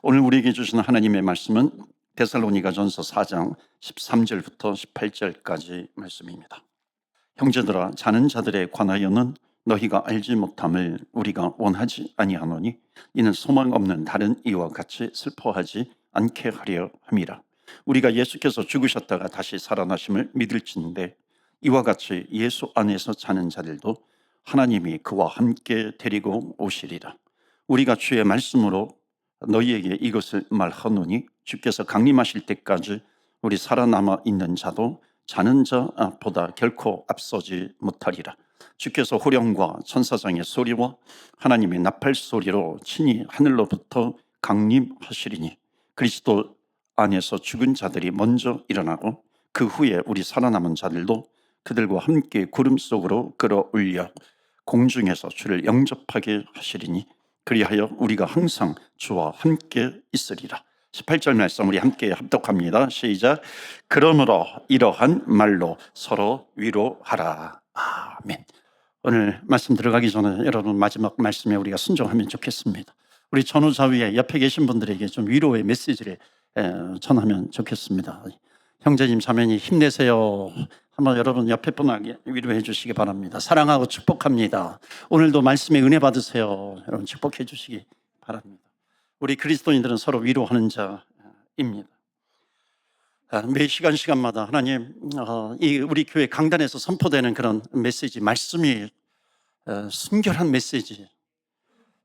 오늘 우리에게 주신 하나님의 말씀은 데살로니가전서 4장 13절부터 18절까지 말씀입니다. 형제들아, 자는 자들에 관하여는 너희가 알지 못함을 우리가 원하지 아니하노니 이는 소망 없는 다른 이와 같이 슬퍼하지 않게 하려 함이라. 우리가 예수께서 죽으셨다가 다시 살아나심을 믿을진데 이와 같이 예수 안에서 자는 자들도 하나님이 그와 함께 데리고 오시리라. 우리가 주의 말씀으로 너희에게 이것을 말하노니 주께서 강림하실 때까지 우리 살아남아 있는 자도 자는 자보다 결코 앞서지 못하리라. 주께서 호령과 천사장의 소리와 하나님의 나팔 소리로 친히 하늘로부터 강림하시리니 그리스도 안에서 죽은 자들이 먼저 일어나고 그 후에 우리 살아남은 자들도 그들과 함께 구름 속으로 끌어올려 공중에서 주를 영접하게 하시리니 그리하여 우리가 항상 주와 함께 있으리라. 18절 말씀 우리 함께 합독합니다. 시작. 그러므로 이러한 말로 서로 위로하라. 아멘. 오늘 말씀 들어가기 전에 여러분 마지막 말씀에 우리가 순종하면 좋겠습니다. 우리 전후좌위에 옆에 계신 분들에게 좀 위로의 메시지를 전하면 좋겠습니다. 형제님 자매님 힘내세요. 한번 여러분 옆에 분에게 위로해 주시기 바랍니다. 사랑하고 축복합니다. 오늘도 말씀에 은혜 받으세요. 여러분 축복해 주시기 바랍니다. 우리 그리스도인들은 서로 위로하는 자입니다. 매 시간마다 하나님 우리 교회 강단에서 선포되는 그런 메시지, 말씀이 순결한 메시지,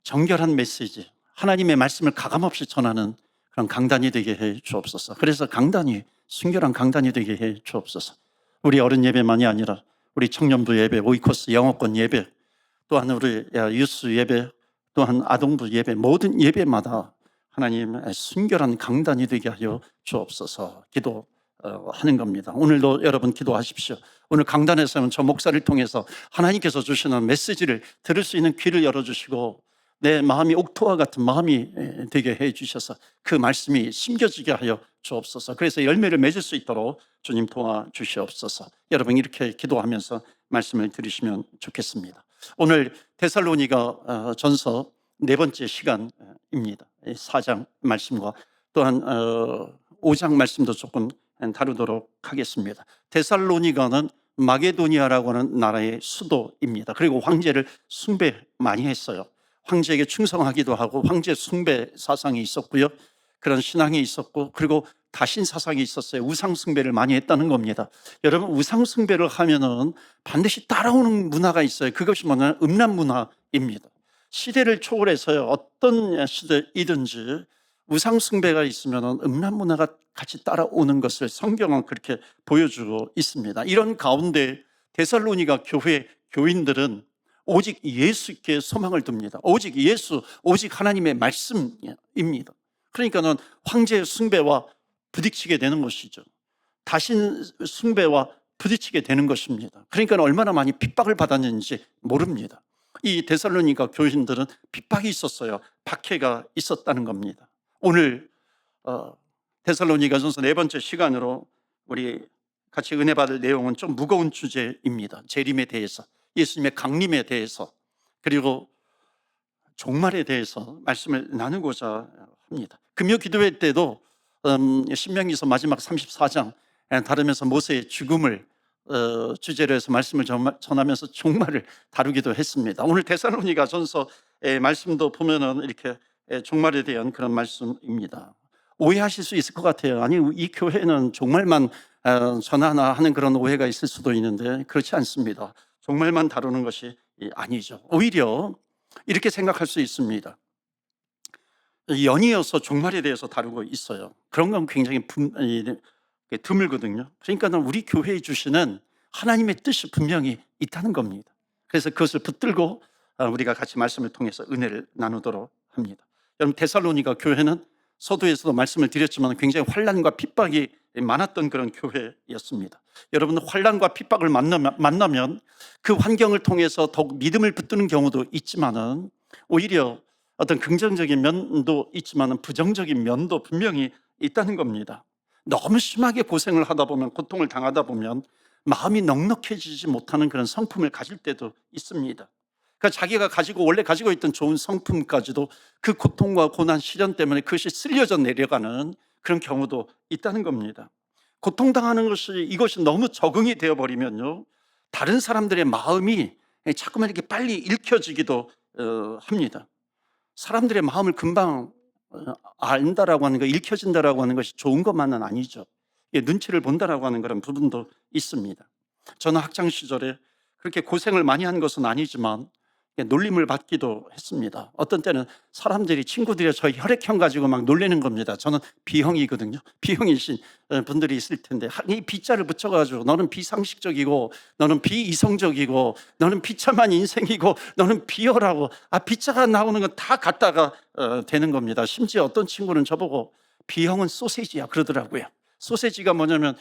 정결한 메시지, 하나님의 말씀을 가감없이 전하는 그런 강단이 되게 해 주옵소서. 그래서 강단이 순결한 강단이 되게 해 주옵소서. 우리 어른 예배만이 아니라 우리 청년부 예배, 오이코스 영어권 예배, 또한 우리 유스 예배, 또한 아동부 예배, 모든 예배마다 하나님 순결한 강단이 되게 하여 주옵소서. 기도하는 겁니다. 오늘도 여러분 기도하십시오. 오늘 강단에서는 저 목사를 통해서 하나님께서 주시는 메시지를 들을 수 있는 귀를 열어주시고 내 마음이 옥토와 같은 마음이 되게 해 주셔서 그 말씀이 심겨지게 하여 주옵소서. 그래서 열매를 맺을 수 있도록 주님 도와주시옵소서. 여러분 이렇게 기도하면서 말씀을 들으시면 좋겠습니다. 오늘 데살로니가 전서 네 번째 시간입니다. 4장 말씀과 또한 5장 말씀도 조금 다루도록 하겠습니다. 데살로니가는 마게도니아라고 하는 나라의 수도입니다. 그리고 황제를 숭배 많이 했어요. 황제에게 충성하기도 하고 황제 숭배 사상이 있었고요. 그런 신앙이 있었고 그리고 다신 사상이 있었어요. 우상 숭배를 많이 했다는 겁니다. 여러분 우상 숭배를 하면은 반드시 따라오는 문화가 있어요. 그것이 뭐냐면 음란 문화입니다. 시대를 초월해서요. 어떤 시대이든지 우상 숭배가 있으면은 음란 문화가 같이 따라오는 것을 성경은 그렇게 보여주고 있습니다. 이런 가운데 데살로니가 교회 교인들은 오직 예수께 소망을 둡니다. 오직 예수, 오직 하나님의 말씀입니다. 그러니까는 황제 숭배와 부딪히게 되는 것이죠. 다신 숭배와 부딪히게 되는 것입니다. 그러니까 얼마나 많이 핍박을 받았는지 모릅니다. 이 데살로니가 교인들은 핍박이 있었어요. 박해가 있었다는 겁니다. 오늘 데살로니가전서 네 번째 시간으로 우리 같이 은혜 받을 내용은 좀 무거운 주제입니다. 재림에 대해서, 예수님의 강림에 대해서, 그리고 종말에 대해서 말씀을 나누고자 합니다. 금요 기도회 때도 신명기서 마지막 34장 다루면서 모세의 죽음을 주제로 해서 말씀을 전하면서 종말을 다루기도 했습니다. 오늘 데살로니가 전서의 말씀도 보면은 이렇게 종말에 대한 그런 말씀입니다. 오해하실 수 있을 것 같아요. 아니 이 교회는 종말만 전하나 하는 그런 오해가 있을 수도 있는데 그렇지 않습니다. 종말만 다루는 것이 아니죠. 오히려 이렇게 생각할 수 있습니다. 연이어서 종말에 대해서 다루고 있어요. 그런 건 굉장히 드물거든요. 그러니까 우리 교회에 주시는 하나님의 뜻이 분명히 있다는 겁니다. 그래서 그것을 붙들고 우리가 같이 말씀을 통해서 은혜를 나누도록 합니다. 여러분 데살로니가 교회는 서두에서도 말씀을 드렸지만 굉장히 환난과 핍박이 많았던 그런 교회였습니다. 여러분 환난과 핍박을 만나면 그 환경을 통해서 더욱 믿음을 붙드는 경우도 있지만은 오히려 어떤 긍정적인 면도 있지만 부정적인 면도 분명히 있다는 겁니다. 너무 심하게 고생을 하다 보면, 고통을 당하다 보면 마음이 넉넉해지지 못하는 그런 성품을 가질 때도 있습니다. 그러니까 자기가 원래 가지고 있던 좋은 성품까지도 그 고통과 고난, 시련 때문에 그것이 쓸려져 내려가는 그런 경우도 있다는 겁니다. 고통당하는 이것이 너무 적응이 되어버리면요, 다른 사람들의 마음이 자꾸만 이렇게 빨리 읽혀지기도 합니다. 사람들의 마음을 금방 안다라고 하는 거, 읽혀진다라고 하는 것이 좋은 것만은 아니죠. 눈치를 본다라고 하는 그런 부분도 있습니다. 저는 학창 시절에 그렇게 고생을 많이 한 것은 아니지만 놀림을 받기도 했습니다. 어떤 때는 사람들이, 친구들이 저 혈액형 가지고 막 놀리는 겁니다. 저는 B형이거든요. B형이신 분들이 있을 텐데, 이 B자를 붙여가지고 너는 비상식적이고 너는 비이성적이고 너는 비참한 인생이고 너는 B여라고, B자가 나오는 건 다 갖다가 되는 겁니다. 심지어 어떤 친구는 저보고 B형은 소세지야 그러더라고요. 소세지가 뭐냐면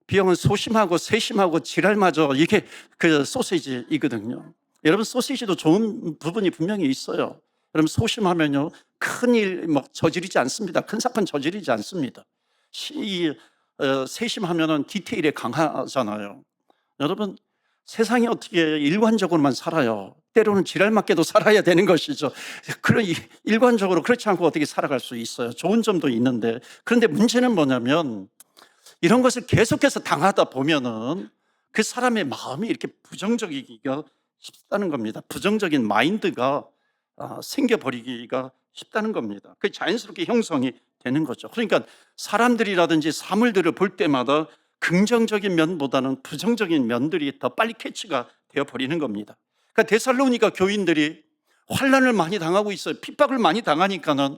B형은 소심하고 세심하고 지랄마저, 이게 그 소세지이거든요. 여러분, 소시지도 좋은 부분이 분명히 있어요. 여러분, 소심하면요, 큰일 저지르지 않습니다. 큰 사건 저지르지 않습니다. 세심하면은 디테일에 강하잖아요. 여러분, 세상이 어떻게 일관적으로만 살아요? 때로는 지랄맞게도 살아야 되는 것이죠. 그런 일관적으로 그렇지 않고 어떻게 살아갈 수 있어요? 좋은 점도 있는데, 그런데 문제는 뭐냐면 이런 것을 계속해서 당하다 보면은 그 사람의 마음이 이렇게 부정적이기가 쉽다는 겁니다. 부정적인 마인드가 생겨버리기가 쉽다는 겁니다. 그게 자연스럽게 형성이 되는 거죠. 그러니까 사람들이라든지 사물들을 볼 때마다 긍정적인 면보다는 부정적인 면들이 더 빨리 캐치가 되어버리는 겁니다. 그러니까 데살로니가 교인들이 환난을 많이 당하고 있어요. 핍박을 많이 당하니까는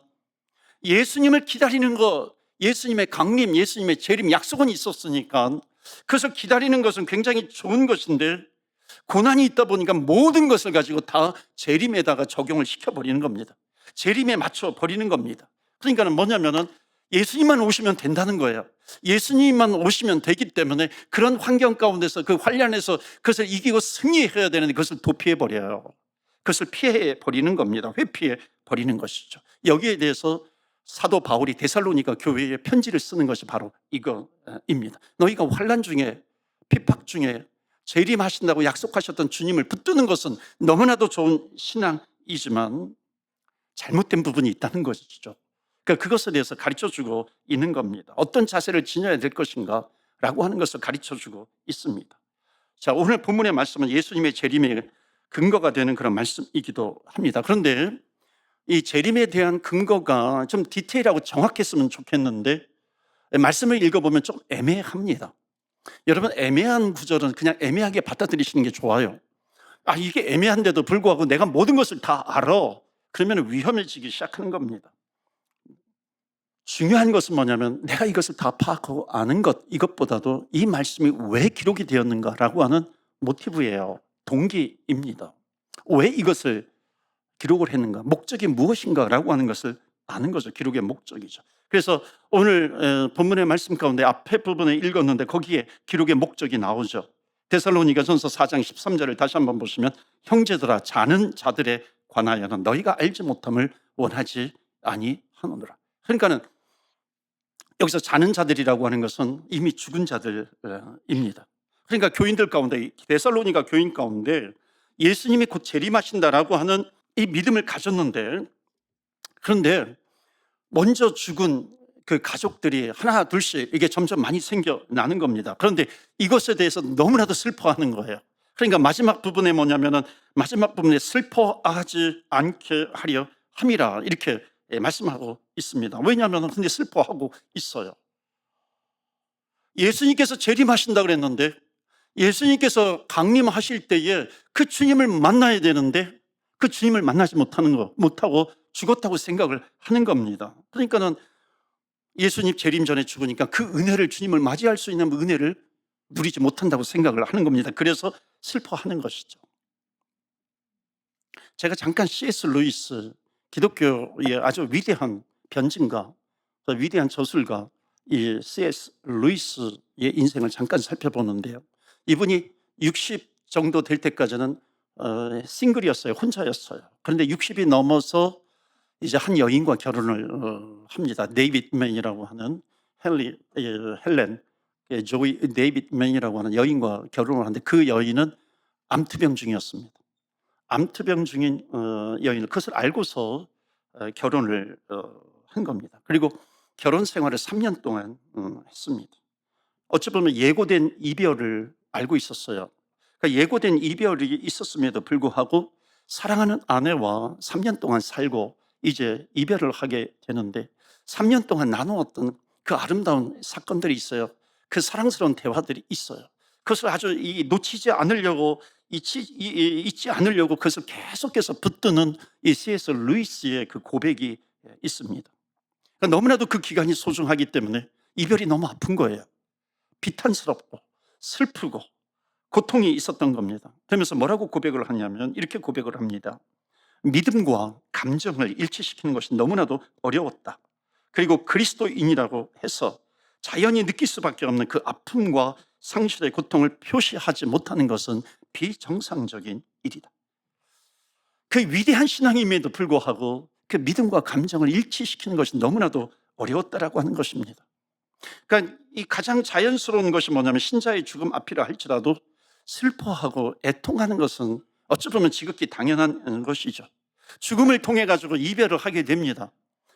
예수님을 기다리는 것, 예수님의 강림, 예수님의 재림 약속은 있었으니까 그래서 기다리는 것은 굉장히 좋은 것인데, 고난이 있다 보니까 모든 것을 가지고 다 재림에다가 적용을 시켜버리는 겁니다. 재림에 맞춰 버리는 겁니다. 그러니까 뭐냐면은 예수님만 오시면 된다는 거예요. 예수님만 오시면 되기 때문에 그런 환경 가운데서, 그 환란에서 그것을 이기고 승리해야 되는데 그것을 도피해 버려요. 그것을 피해 버리는 겁니다. 회피해 버리는 것이죠. 여기에 대해서 사도 바울이 데살로니가 교회에 편지를 쓰는 것이 바로 이거입니다. 너희가 환란 중에, 핍박 중에 재림하신다고 약속하셨던 주님을 붙드는 것은 너무나도 좋은 신앙이지만 잘못된 부분이 있다는 것이죠. 그러니까 그것에 대해서 가르쳐주고 있는 겁니다. 어떤 자세를 지녀야 될 것인가 라고 하는 것을 가르쳐주고 있습니다. 자, 오늘 본문의 말씀은 예수님의 재림의 근거가 되는 그런 말씀이기도 합니다. 그런데 이 재림에 대한 근거가 좀 디테일하고 정확했으면 좋겠는데 말씀을 읽어보면 좀 애매합니다. 여러분, 애매한 구절은 그냥 애매하게 받아들이시는 게 좋아요. 이게 애매한데도 불구하고 내가 모든 것을 다 알아, 그러면 위험해지기 시작하는 겁니다. 중요한 것은 뭐냐면 내가 이것을 다 파악하고 아는 것, 이것보다도 이 말씀이 왜 기록이 되었는가라고 하는 모티브예요. 동기입니다. 왜 이것을 기록을 했는가, 목적이 무엇인가라고 하는 것을 아는 거죠. 기록의 목적이죠. 그래서 오늘 본문의 말씀 가운데 앞에 부분에 읽었는데 거기에 기록의 목적이 나오죠. 데살로니가전서 4장 13절을 다시 한번 보시면, 형제들아, 자는 자들에 관하여는 너희가 알지 못함을 원하지 아니하노라. 그러니까는 여기서 자는 자들이라고 하는 것은 이미 죽은 자들입니다. 그러니까 교인들 가운데, 데살로니가 교인 가운데 예수님이 곧 재림하신다라고 하는 이 믿음을 가졌는데, 그런데 먼저 죽은 그 가족들이 하나 둘씩 이게 점점 많이 생겨나는 겁니다. 그런데 이것에 대해서 너무나도 슬퍼하는 거예요. 그러니까 마지막 부분에 뭐냐면은, 마지막 부분에 슬퍼하지 않게 하려 함이라 이렇게 말씀하고 있습니다. 왜냐하면 근데 슬퍼하고 있어요. 예수님께서 재림하신다 그랬는데, 예수님께서 강림하실 때에 그 주님을 만나야 되는데 그 주님을 만나지 못하고 죽었다고 생각을 하는 겁니다. 그러니까는 예수님 재림 전에 죽으니까 그 은혜를, 주님을 맞이할 수 있는 은혜를 누리지 못한다고 생각을 하는 겁니다. 그래서 슬퍼하는 것이죠. 제가 잠깐 C.S. 루이스, 기독교의 아주 위대한 변증가, 위대한 저술가 이 C.S. 루이스의 인생을 잠깐 살펴보는데요, 이분이 60 정도 될 때까지는 싱글이었어요. 혼자였어요. 그런데 60이 넘어서 이제 한 여인과 결혼을 합니다. 데이빗맨이라고 하는 헬렌 조이 데이빗맨이라고 하는 여인과 결혼을 하는데, 그 여인은 암투병 중이었습니다. 암투병 중인 여인을 그것을 알고서 결혼을 한 겁니다. 그리고 결혼 생활을 3년 동안 했습니다. 어찌 보면 예고된 이별을 알고 있었어요. 그러니까 예고된 이별이 있었음에도 불구하고 사랑하는 아내와 3년 동안 살고 이제 이별을 하게 되는데, 3년 동안 나누었던 그 아름다운 사건들이 있어요. 그 사랑스러운 대화들이 있어요. 그것을 아주 놓치지 않으려고, 잊지 않으려고 그것을 계속해서 붙드는 이 C.S. 루이스의 그 고백이 있습니다. 그러니까 너무나도 그 기간이 소중하기 때문에 이별이 너무 아픈 거예요. 비탄스럽고 슬프고 고통이 있었던 겁니다. 그러면서 뭐라고 고백을 하냐면 이렇게 고백을 합니다. 믿음과 감정을 일치시키는 것이 너무나도 어려웠다. 그리고 그리스도인이라고 해서 자연히 느낄 수밖에 없는 그 아픔과 상실의 고통을 표시하지 못하는 것은 비정상적인 일이다. 그 위대한 신앙임에도 불구하고 그 믿음과 감정을 일치시키는 것이 너무나도 어려웠다라고 하는 것입니다. 그러니까 이 가장 자연스러운 것이 뭐냐면, 신자의 죽음 앞이라 할지라도 슬퍼하고 애통하는 것은 어찌 보면 지극히 당연한 것이죠. 죽음을 통해 가지고 이별을 하게 됩니다.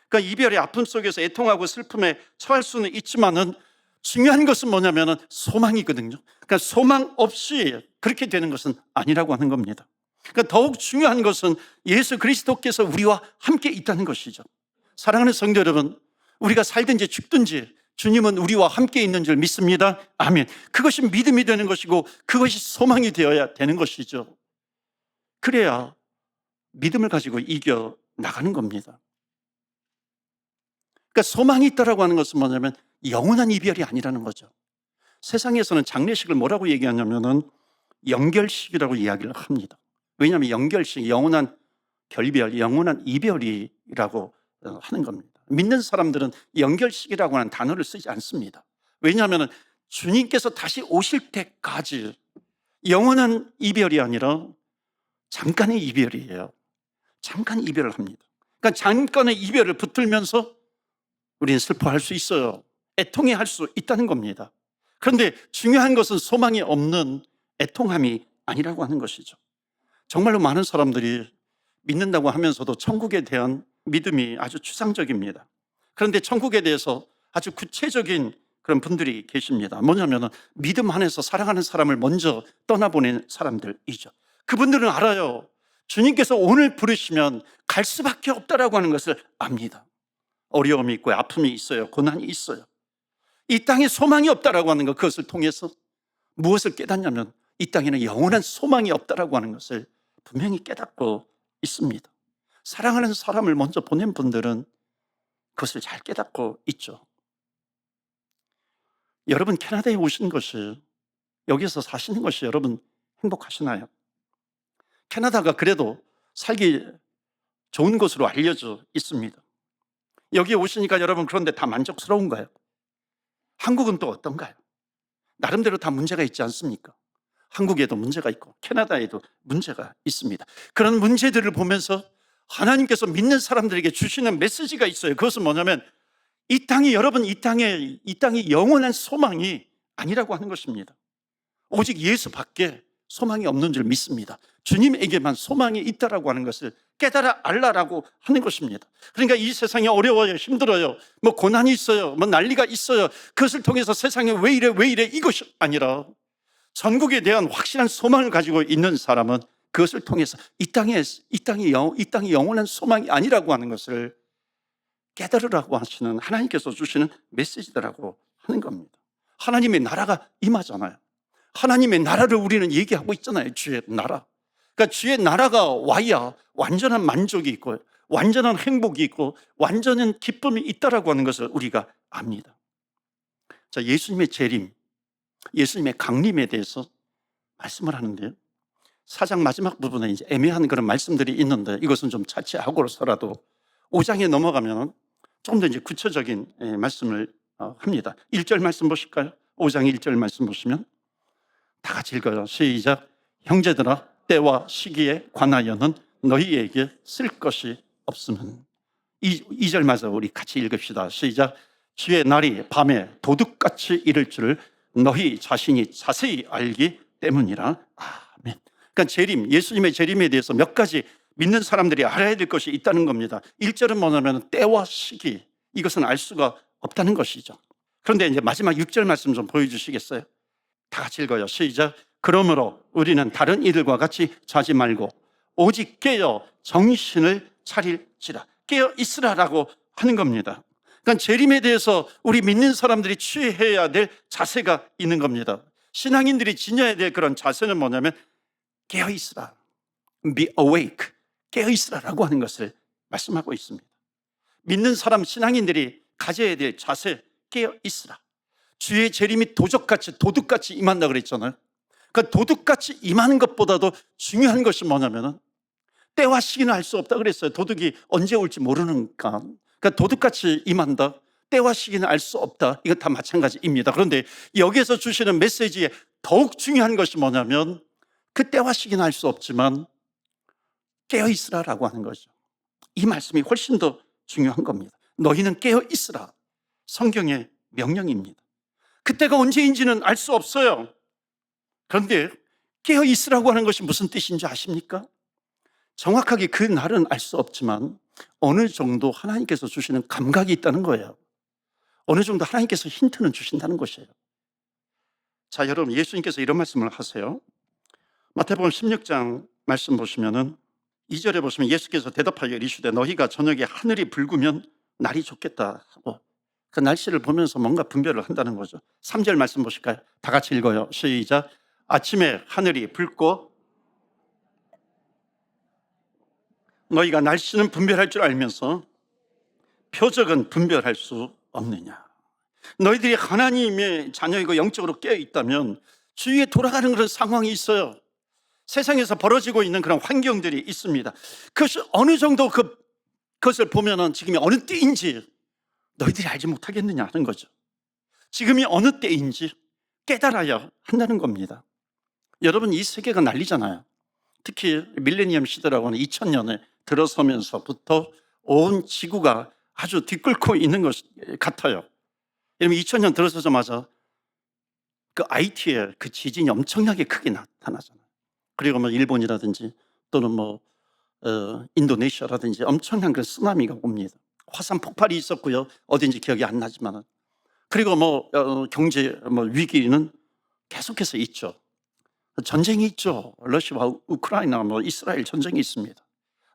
그러니까 이별의 아픔 속에서 애통하고 슬픔에 처할 수는 있지만은 중요한 것은 뭐냐면은 소망이거든요. 그러니까 소망 없이 그렇게 되는 것은 아니라고 하는 겁니다. 그러니까 더욱 중요한 것은 예수 그리스도께서 우리와 함께 있다는 것이죠. 사랑하는 성도 여러분, 우리가 살든지 죽든지 주님은 우리와 함께 있는 줄 믿습니다. 아멘. 그것이 믿음이 되는 것이고 그것이 소망이 되어야 되는 것이죠. 그래야 믿음을 가지고 이겨 나가는 겁니다. 그러니까 소망이 있다라고 하는 것은 뭐냐면 영원한 이별이 아니라는 거죠. 세상에서는 장례식을 뭐라고 얘기하냐면은 영결식이라고 이야기를 합니다. 왜냐하면 영결식, 영원한 결별, 영원한 이별이라고 하는 겁니다. 믿는 사람들은 영결식이라고 하는 단어를 쓰지 않습니다. 왜냐하면 주님께서 다시 오실 때까지 영원한 이별이 아니라 잠깐의 이별이에요. 잠깐 이별을 합니다. 그러니까 잠깐의 이별을 붙들면서 우리는 슬퍼할 수 있어요. 애통해 할 수 있다는 겁니다. 그런데 중요한 것은 소망이 없는 애통함이 아니라고 하는 것이죠. 정말로 많은 사람들이 믿는다고 하면서도 천국에 대한 믿음이 아주 추상적입니다. 그런데 천국에 대해서 아주 구체적인 그런 분들이 계십니다. 뭐냐면 믿음 안에서 사랑하는 사람을 먼저 떠나보낸 사람들이죠. 그분들은 알아요. 주님께서 오늘 부르시면 갈 수밖에 없다라고 하는 것을 압니다. 어려움이 있고 아픔이 있어요. 고난이 있어요. 이 땅에 소망이 없다라고 하는 것, 그것을 통해서 무엇을 깨닫냐면 이 땅에는 영원한 소망이 없다라고 하는 것을 분명히 깨닫고 있습니다. 사랑하는 사람을 먼저 보낸 분들은 그것을 잘 깨닫고 있죠. 여러분, 캐나다에 오신 것이, 여기서 사시는 것이 여러분 행복하시나요? 캐나다가 그래도 살기 좋은 곳으로 알려져 있습니다. 여기에 오시니까 여러분 그런데 다 만족스러운가요? 한국은 또 어떤가요? 나름대로 다 문제가 있지 않습니까? 한국에도 문제가 있고 캐나다에도 문제가 있습니다. 그런 문제들을 보면서 하나님께서 믿는 사람들에게 주시는 메시지가 있어요. 그것은 뭐냐면 이 땅이, 여러분, 이 땅이 영원한 소망이 아니라고 하는 것입니다. 오직 예수밖에 소망이 없는 줄 믿습니다. 주님에게만 소망이 있다라고 하는 것을 깨달아 알라라고 하는 것입니다. 그러니까 이 세상이 어려워요, 힘들어요, 뭐 고난이 있어요, 뭐 난리가 있어요, 그것을 통해서 세상에 왜 이래 이것이 아니라 전국에 대한 확실한 소망을 가지고 있는 사람은 그것을 통해서 이 땅이 영원한 소망이 아니라고 하는 것을 깨달으라고 하시는 하나님께서 주시는 메시지더라고 하는 겁니다. 하나님의 나라가 임하잖아요. 하나님의 나라를 우리는 얘기하고 있잖아요. 주의 나라. 그러니까 주의 나라가 와야 완전한 만족이 있고 완전한 행복이 있고 완전한 기쁨이 있다라고 하는 것을 우리가 압니다. 자, 예수님의 재림, 예수님의 강림에 대해서 말씀을 하는데요, 4장 마지막 부분에 이제 애매한 그런 말씀들이 있는데 이것은 좀 차치하고서라도 5장에 넘어가면 좀 더 이제 구체적인 말씀을 합니다. 1절 말씀 보실까요? 5장 1절 말씀 보시면 다 같이 읽어요. 시작. 형제들아, 때와 시기에 관하여는 너희에게 쓸 것이 없으면. 2절 마저 우리 같이 읽읍시다. 시작. 주의 날이 밤에 도둑같이 이를 줄을 너희 자신이 자세히 알기 때문이라. 아멘. 그러니까 재림, 예수님의 재림에 대해서 몇 가지 믿는 사람들이 알아야 될 것이 있다는 겁니다. 1절은 뭐냐면 때와 시기, 이것은 알 수가 없다는 것이죠. 그런데 이제 마지막 6절 말씀 좀 보여주시겠어요? 다 같이 읽어요. 시작. 그러므로 우리는 다른 이들과 같이 자지 말고 오직 깨어 정신을 차릴지라. 깨어 있으라라고 하는 겁니다. 그러니까 재림에 대해서 우리 믿는 사람들이 취해야 될 자세가 있는 겁니다. 신앙인들이 지녀야 될 그런 자세는 뭐냐면 깨어 있으라, be awake, 깨어 있으라라고 하는 것을 말씀하고 있습니다. 믿는 사람 신앙인들이 가져야 될 자세, 깨어 있으라. 주의 재림이 도적같이 도둑같이 임한다 그랬잖아요. 그 도둑같이 임하는 것보다도 중요한 것이 뭐냐면은 때와 시기는 알 수 없다 그랬어요. 도둑이 언제 올지 모르니까. 그러니까 도둑같이 임한다. 때와 시기는 알 수 없다. 이건 다 마찬가지입니다. 그런데 여기에서 주시는 메시지에 더욱 중요한 것이 뭐냐면 그 때와 시기는 알 수 없지만 깨어 있으라라고 하는 거죠. 이 말씀이 훨씬 더 중요한 겁니다. 너희는 깨어 있으라. 성경의 명령입니다. 그때가 언제인지는 알 수 없어요. 그런데 깨어 있으라고 하는 것이 무슨 뜻인지 아십니까? 정확하게 그 날은 알 수 없지만 어느 정도 하나님께서 주시는 감각이 있다는 거예요. 어느 정도 하나님께서 힌트는 주신다는 것이에요. 자, 여러분, 예수님께서 이런 말씀을 하세요. 마태복음 16장 말씀 보시면은 2절에 보시면 예수께서 대답하여 이르시되 너희가 저녁에 하늘이 붉으면 날이 좋겠다 하고 그 날씨를 보면서 뭔가 분별을 한다는 거죠. 3절 말씀 보실까요? 다 같이 읽어요. 시작. 아침에 하늘이 붉고 너희가 날씨는 분별할 줄 알면서 표적은 분별할 수 없느냐. 너희들이 하나님의 자녀이고 영적으로 깨어 있다면 주위에 돌아가는 그런 상황이 있어요. 세상에서 벌어지고 있는 그런 환경들이 있습니다. 그것이 어느 정도 그것을 보면은 지금이 어느 때인지 너희들이 알지 못하겠느냐 하는 거죠. 지금이 어느 때인지 깨달아야 한다는 겁니다. 여러분, 이 세계가 난리잖아요. 특히 밀레니엄 시대라고 하는 2000년에 들어서면서부터 온 지구가 아주 뒤끓고 있는 것 같아요. 여러분, 2000년 들어서자마자 그 IT에 그 지진이 엄청나게 크게 나타나잖아요. 그리고 뭐 일본이라든지 또는 인도네시아라든지 엄청난 그 쓰나미가 옵니다. 화산 폭발이 있었고요. 어딘지 기억이 안 나지만. 그리고 경제 위기는 계속해서 있죠. 전쟁이 있죠. 러시아와 우크라이나, 이스라엘 전쟁이 있습니다.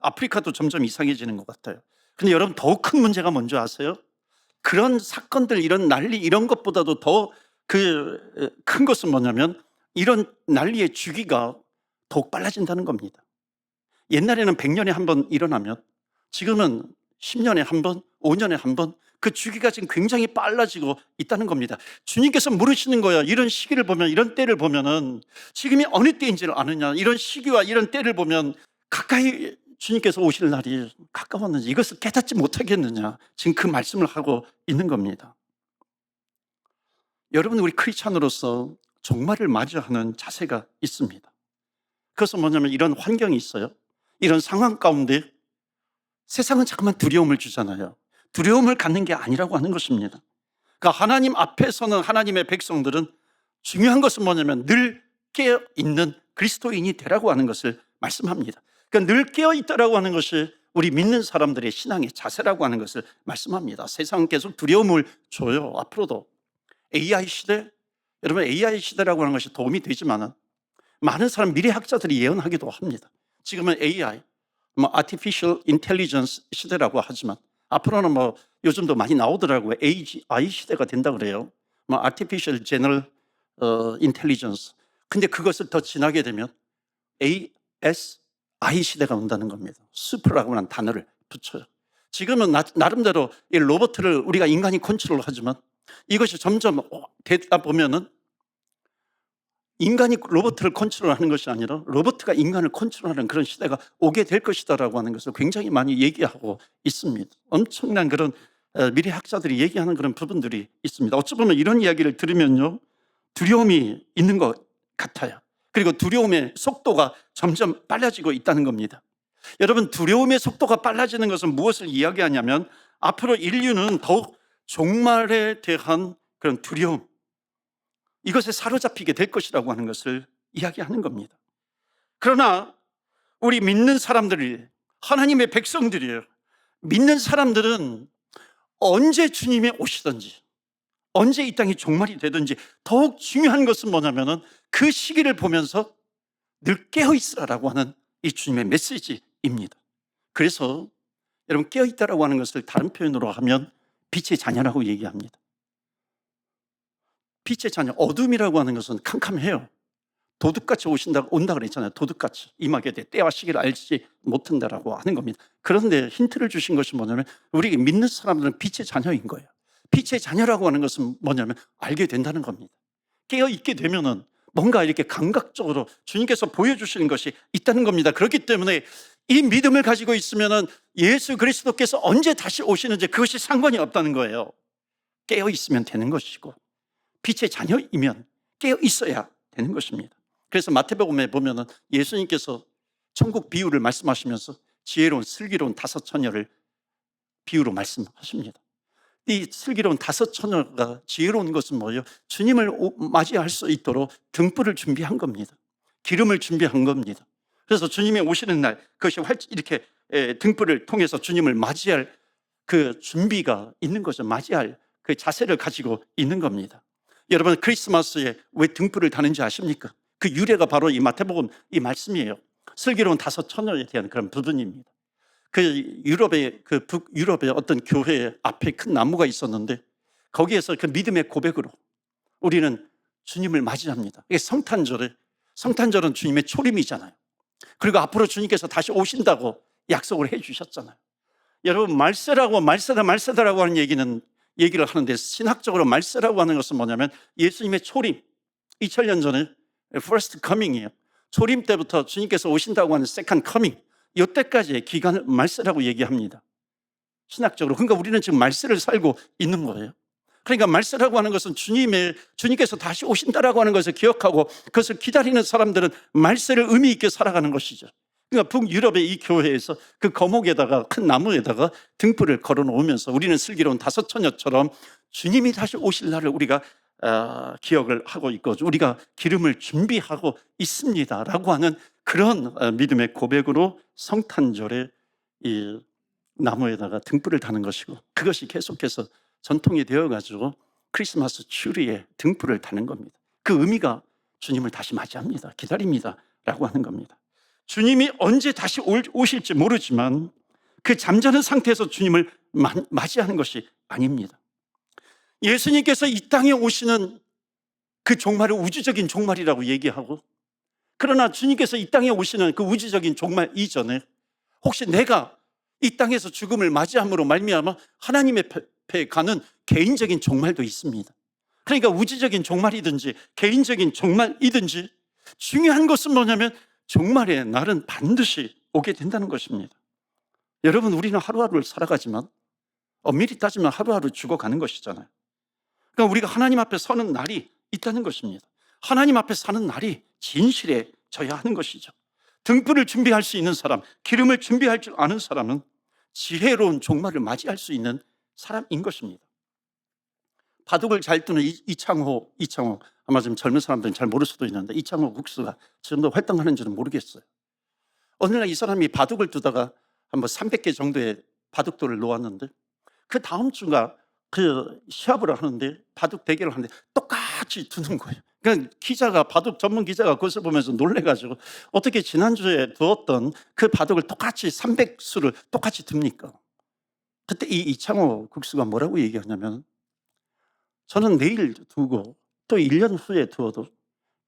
아프리카도 점점 이상해지는 것 같아요. 근데 여러분, 더 큰 문제가 뭔지 아세요? 그런 사건들, 이런 난리, 이런 것보다도 더 큰 것은 뭐냐면 이런 난리의 주기가 더욱 빨라진다는 겁니다. 옛날에는 100년에 한 번 일어나면 지금은 10년에 한 번, 5년에 한 번 그 주기가 지금 굉장히 빨라지고 있다는 겁니다. 주님께서 물으시는 거야. 이런 시기를 보면, 이런 때를 보면은 지금이 어느 때인지를 아느냐. 이런 시기와 이런 때를 보면 가까이 주님께서 오실 날이 가까웠는지 이것을 깨닫지 못하겠느냐. 지금 그 말씀을 하고 있는 겁니다. 여러분, 우리 크리스찬으로서 종말을 맞이하는 자세가 있습니다. 그것은 뭐냐면 이런 환경이 있어요. 이런 상황 가운데 세상은 자꾸만 두려움을 주잖아요. 두려움을 갖는 게 아니라고 하는 것입니다. 그러니까 하나님 앞에서는 하나님의 백성들은 중요한 것은 뭐냐면 늘 깨어있는 그리스도인이 되라고 하는 것을 말씀합니다. 그러니까 늘 깨어있다라고 하는 것이 우리 믿는 사람들의 신앙의 자세라고 하는 것을 말씀합니다. 세상은 계속 두려움을 줘요. 앞으로도 AI 시대, 여러분, AI 시대라고 하는 것이 도움이 되지만 많은 사람 미래학자들이 예언하기도 합니다. 지금은 AI, Artificial Intelligence 시대라고 하지만 앞으로는 요즘도 많이 나오더라고요. AI 시대가 된다 그래요. Artificial General Intelligence. 근데 그것을 더 지나게 되면 ASI 시대가 온다는 겁니다. 슈퍼라고 하는 단어를 붙여요. 지금은 나름대로 이 로봇을 우리가 인간이 컨트롤하지만 이것이 점점 되다 보면은 인간이 로봇을 컨트롤하는 것이 아니라 로봇가 인간을 컨트롤하는 그런 시대가 오게 될 것이다라고 하는 것을 굉장히 많이 얘기하고 있습니다. 엄청난 그런 미래학자들이 얘기하는 그런 부분들이 있습니다. 어찌 보면 이런 이야기를 들으면요, 두려움이 있는 것 같아요. 그리고 두려움의 속도가 점점 빨라지고 있다는 겁니다. 여러분, 두려움의 속도가 빨라지는 것은 무엇을 이야기하냐면 앞으로 인류는 더욱 종말에 대한 그런 두려움, 이것에 사로잡히게 될 것이라고 하는 것을 이야기하는 겁니다. 그러나 우리 믿는 사람들이, 하나님의 백성들이에요. 믿는 사람들은 언제 주님이 오시든지, 언제 이 땅이 종말이 되든지, 더욱 중요한 것은 뭐냐면은 그 시기를 보면서 늘 깨어있으라라고 하는 이 주님의 메시지입니다. 그래서 여러분, 깨어있다라고 하는 것을 다른 표현으로 하면 빛의 자녀라고 얘기합니다. 빛의 자녀, 어둠이라고 하는 것은 캄캄해요. 도둑같이 온다 그랬잖아요. 도둑같이 임하게 돼 때와 시기를 알지 못한다라고 하는 겁니다. 그런데 힌트를 주신 것이 뭐냐면 우리 믿는 사람들은 빛의 자녀인 거예요. 빛의 자녀라고 하는 것은 뭐냐면 알게 된다는 겁니다. 깨어있게 되면은 뭔가 이렇게 감각적으로 주님께서 보여주시는 것이 있다는 겁니다. 그렇기 때문에 이 믿음을 가지고 있으면은 예수 그리스도께서 언제 다시 오시는지 그것이 상관이 없다는 거예요. 깨어있으면 되는 것이고, 빛의 자녀이면 깨어있어야 되는 것입니다. 그래서 마태복음에 보면은 예수님께서 천국 비유를 말씀하시면서 지혜로운 슬기로운 5 처녀를 비유로 말씀하십니다. 이 슬기로운 5 처녀가 지혜로운 것은 뭐예요? 주님을 맞이할 수 있도록 등불을 준비한 겁니다. 기름을 준비한 겁니다. 그래서 주님이 오시는 날 그것이 이렇게 등불을 통해서 주님을 맞이할 그 준비가 있는 거죠. 맞이할 그 자세를 가지고 있는 겁니다. 여러분, 크리스마스에 왜 등불을 다는지 아십니까? 그 유래가 바로 이 마태복음 이 말씀이에요. 슬기로운 5 처녀에 대한 그런 부분입니다. 그 유럽의 북유럽의 어떤 교회 앞에 큰 나무가 있었는데 거기에서 그 믿음의 고백으로 우리는 주님을 맞이합니다. 이게 성탄절은 주님의 초림이잖아요. 그리고 앞으로 주님께서 다시 오신다고 약속을 해 주셨잖아요. 여러분, 말세다라고 하는 얘기를 하는데, 신학적으로 말세라고 하는 것은 뭐냐면 예수님의 초림, 2000년 전에 first coming이에요. 초림 때부터 주님께서 오신다고 하는 second coming, 이때까지의 기간을 말세라고 얘기합니다. 신학적으로. 그러니까 우리는 지금 말세를 살고 있는 거예요. 그러니까 말세라고 하는 것은 주님께서 다시 오신다라고 하는 것을 기억하고 그것을 기다리는 사람들은 말세를 의미 있게 살아가는 것이죠. 그러니까 북유럽의 이 교회에서 그 거목에다가 큰 나무에다가 등불을 걸어 놓으면서 우리는 슬기로운 5 처녀처럼 주님이 다시 오실 날을 우리가 기억을 하고 있고 우리가 기름을 준비하고 있습니다라고 하는 그런 믿음의 고백으로 성탄절에 이 나무에다가 등불을 다는 것이고, 그것이 계속해서 전통이 되어가지고 크리스마스 추리에 등불을 다는 겁니다. 그 의미가 주님을 다시 맞이합니다, 기다립니다 라고 하는 겁니다. 주님이 언제 다시 오실지 모르지만 그 잠자는 상태에서 주님을 맞이하는 것이 아닙니다. 예수님께서 이 땅에 오시는 그 종말을 우주적인 종말이라고 얘기하고, 그러나 주님께서 이 땅에 오시는 그 우주적인 종말 이전에 혹시 내가 이 땅에서 죽음을 맞이함으로 말미암아 하나님의 앞에 가는 개인적인 종말도 있습니다. 그러니까 우주적인 종말이든지 개인적인 종말이든지 중요한 것은 뭐냐면 종말의 날은 반드시 오게 된다는 것입니다. 여러분, 우리는 하루하루를 살아가지만 엄밀히 따지면 하루하루 죽어가는 것이잖아요. 그러니까 우리가 하나님 앞에 서는 날이 있다는 것입니다. 하나님 앞에 사는 날이 진실해져야 하는 것이죠. 등불을 준비할 수 있는 사람, 기름을 준비할 줄 아는 사람은 지혜로운 종말을 맞이할 수 있는 사람인 것입니다. 바둑을 잘 두는 이창호, 아마 지금 젊은 사람들은 잘 모를 수도 있는데 이창호 국수가 지금도 활동하는지는 모르겠어요. 어느 날 이 사람이 바둑을 두다가 한 300개 정도의 바둑돌을 놓았는데 그 다음 주가 그 시합을 하는데 바둑 대결을 하는데 똑같이 두는 거예요. 그러니까 바둑 전문 기자가 그것을 보면서 놀래가지고 어떻게 지난주에 두었던 그 바둑을 똑같이 300수를 똑같이 둡니까? 그때 이 이창호 국수가 뭐라고 얘기하냐면, 저는 내일 두고 또 1년 후에 두어도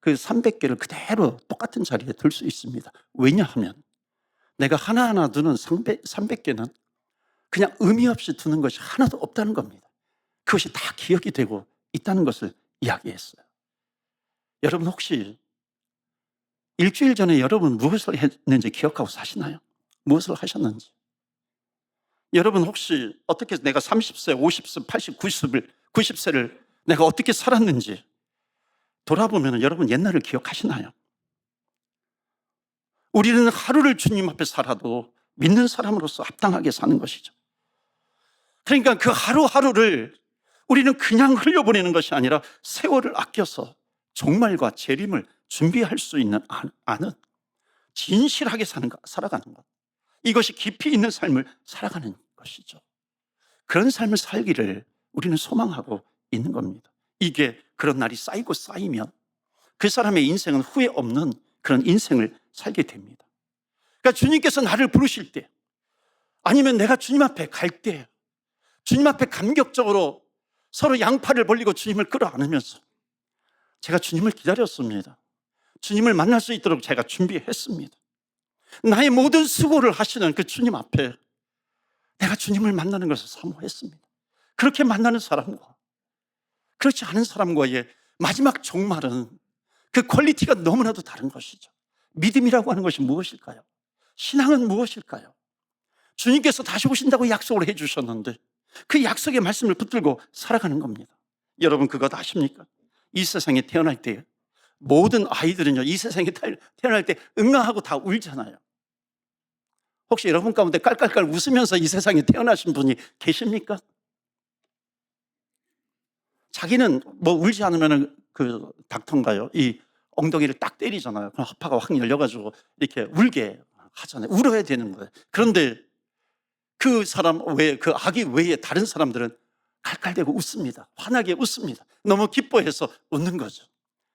그 300개를 그대로 똑같은 자리에 둘 수 있습니다. 왜냐하면 내가 하나하나 두는 300개는 그냥 의미 없이 두는 것이 하나도 없다는 겁니다. 그것이 다 기억이 되고 있다는 것을 이야기했어요. 여러분, 혹시 일주일 전에 여러분 무엇을 했는지 기억하고 사시나요? 무엇을 하셨는지? 여러분, 혹시 어떻게 내가 30세, 50세, 80, 90세를 내가 어떻게 살았는지 돌아보면 여러분 옛날을 기억하시나요? 우리는 하루를 주님 앞에 살아도 믿는 사람으로서 합당하게 사는 것이죠. 그러니까 그 하루하루를 우리는 그냥 흘려보내는 것이 아니라 세월을 아껴서 종말과 재림을 준비할 수 있는 아는 진실하게 살아가는 것, 이것이 깊이 있는 삶을 살아가는 것이죠. 그런 삶을 살기를 우리는 소망하고 있는 겁니다. 이게 그런 날이 쌓이고 쌓이면 그 사람의 인생은 후회 없는 그런 인생을 살게 됩니다. 그러니까 주님께서 나를 부르실 때, 아니면 내가 주님 앞에 갈 때, 주님 앞에 감격적으로 서로 양팔을 벌리고 주님을 끌어안으면서 제가 주님을 기다렸습니다. 주님을 만날 수 있도록 제가 준비했습니다. 나의 모든 수고를 하시는 그 주님 앞에 내가 주님을 만나는 것을 사모했습니다. 그렇게 만나는 사람과 그렇지 않은 사람과의 마지막 종말은 그 퀄리티가 너무나도 다른 것이죠. 믿음이라고 하는 것이 무엇일까요? 신앙은 무엇일까요? 주님께서 다시 오신다고 약속을 해주셨는데 그 약속의 말씀을 붙들고 살아가는 겁니다. 여러분 그것 아십니까? 이 세상에 태어날 때 모든 아이들은요, 이 세상에 태어날 때 응아하고 다 울잖아요. 혹시 여러분 가운데 깔깔깔 웃으면서 이 세상에 태어나신 분이 계십니까? 자기는 뭐 울지 않으면 그 닥터인가요? 이 엉덩이를 딱 때리잖아요. 그럼 하파가 확 열려가지고 이렇게 울게 하잖아요. 울어야 되는 거예요. 그런데 그 사람 외에, 그 아기 외에 다른 사람들은 깔깔대고 웃습니다. 환하게 웃습니다. 너무 기뻐해서 웃는 거죠.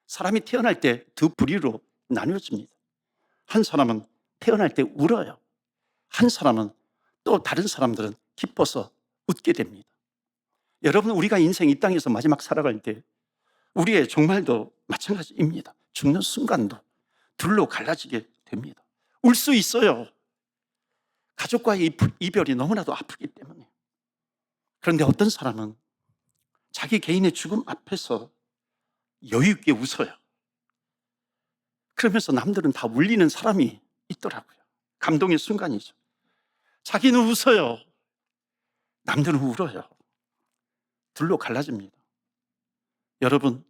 사람이 태어날 때 두 부류로 나뉘어집니다. 한 사람은 태어날 때 울어요. 한 사람은 또 다른 사람들은 기뻐서 웃게 됩니다. 여러분, 우리가 인생 이 땅에서 마지막 살아갈 때 우리의 종말도 마찬가지입니다. 죽는 순간도 둘로 갈라지게 됩니다. 울 수 있어요. 가족과의 이별이 너무나도 아프기 때문에. 그런데 어떤 사람은 자기 개인의 죽음 앞에서 여유 있게 웃어요. 그러면서 남들은 다 울리는 사람이 있더라고요. 감동의 순간이죠. 자기는 웃어요. 남들은 울어요. 둘로 갈라집니다. 여러분,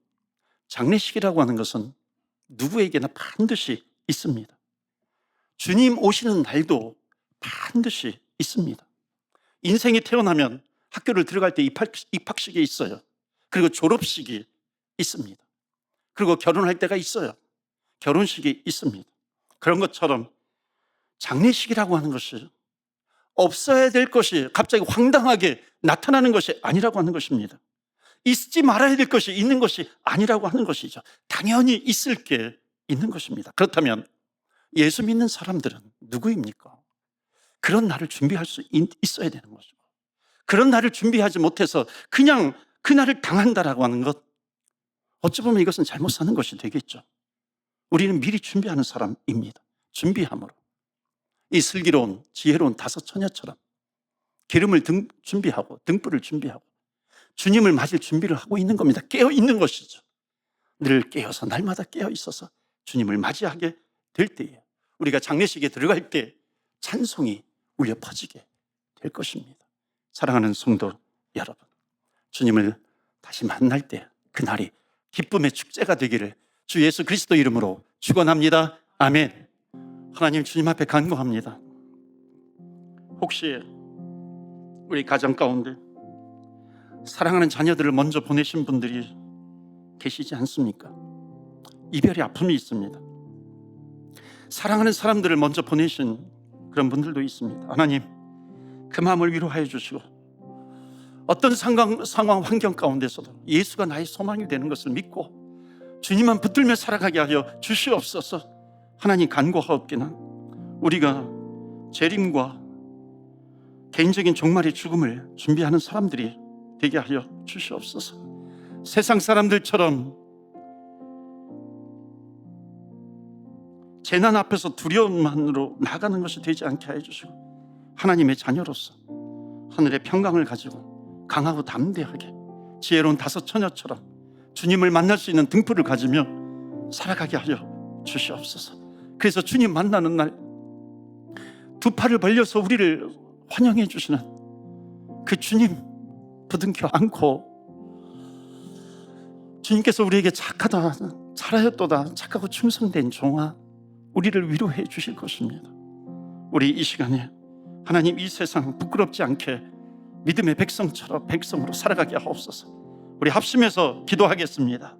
장례식이라고 하는 것은 누구에게나 반드시 있습니다. 주님 오시는 날도 반드시 있습니다. 인생이 태어나면 학교를 들어갈 때 입학식이 있어요. 그리고 졸업식이 있습니다. 그리고 결혼할 때가 있어요. 결혼식이 있습니다. 그런 것처럼 장례식이라고 하는 것이 없어야 될 것이 갑자기 황당하게 나타나는 것이 아니라고 하는 것입니다. 있지 말아야 될 것이 있는 것이 아니라고 하는 것이죠. 당연히 있을 게 있는 것입니다. 그렇다면 예수 믿는 사람들은 누구입니까? 그런 날을 준비할 수 있어야 되는 거죠. 그런 날을 준비하지 못해서 그냥 그 날을 당한다라고 하는 것, 어찌 보면 이것은 잘못 사는 것이 되겠죠. 우리는 미리 준비하는 사람입니다. 준비함으로 이 슬기로운 지혜로운 다섯 처녀처럼 기름을 준비하고 등불을 준비하고 주님을 맞을 준비를 하고 있는 겁니다. 깨어 있는 것이죠. 늘 깨어서 날마다 깨어 있어서 주님을 맞이하게 될 때에 우리가 장례식에 들어갈 때 찬송이 울려 퍼지게 될 것입니다. 사랑하는 성도 여러분, 주님을 다시 만날 때 그날이 기쁨의 축제가 되기를 주 예수 그리스도 이름으로 축원합니다. 아멘. 하나님, 주님 앞에 간구합니다. 혹시 우리 가정 가운데 사랑하는 자녀들을 먼저 보내신 분들이 계시지 않습니까? 이별의 아픔이 있습니다. 사랑하는 사람들을 먼저 보내신 그런 분들도 있습니다. 하나님, 그 마음을 위로하여 주시고 어떤 상황 환경 가운데서도 예수가 나의 소망이 되는 것을 믿고 주님만 붙들며 살아가게 하여 주시옵소서. 하나님, 간구하옵기는 우리가 재림과 개인적인 종말의 죽음을 준비하는 사람들이 되게 하여 주시옵소서. 세상 사람들처럼 재난 앞에서 두려움만으로 나가는 것이 되지 않게 해 주시고 하나님의 자녀로서 하늘의 평강을 가지고 강하고 담대하게 지혜로운 다섯 처녀처럼 주님을 만날 수 있는 등불을 가지며 살아가게 하여 주시옵소서. 그래서 주님 만나는 날 두 팔을 벌려서 우리를 환영해 주시는 그 주님 부둥켜 안고 주님께서 우리에게 착하다, 잘하였도다, 착하고 충성된 종아, 우리를 위로해 주실 것입니다. 우리 이 시간에 하나님, 이 세상 부끄럽지 않게 믿음의 백성으로 살아가게 하옵소서. 우리 합심해서 기도하겠습니다.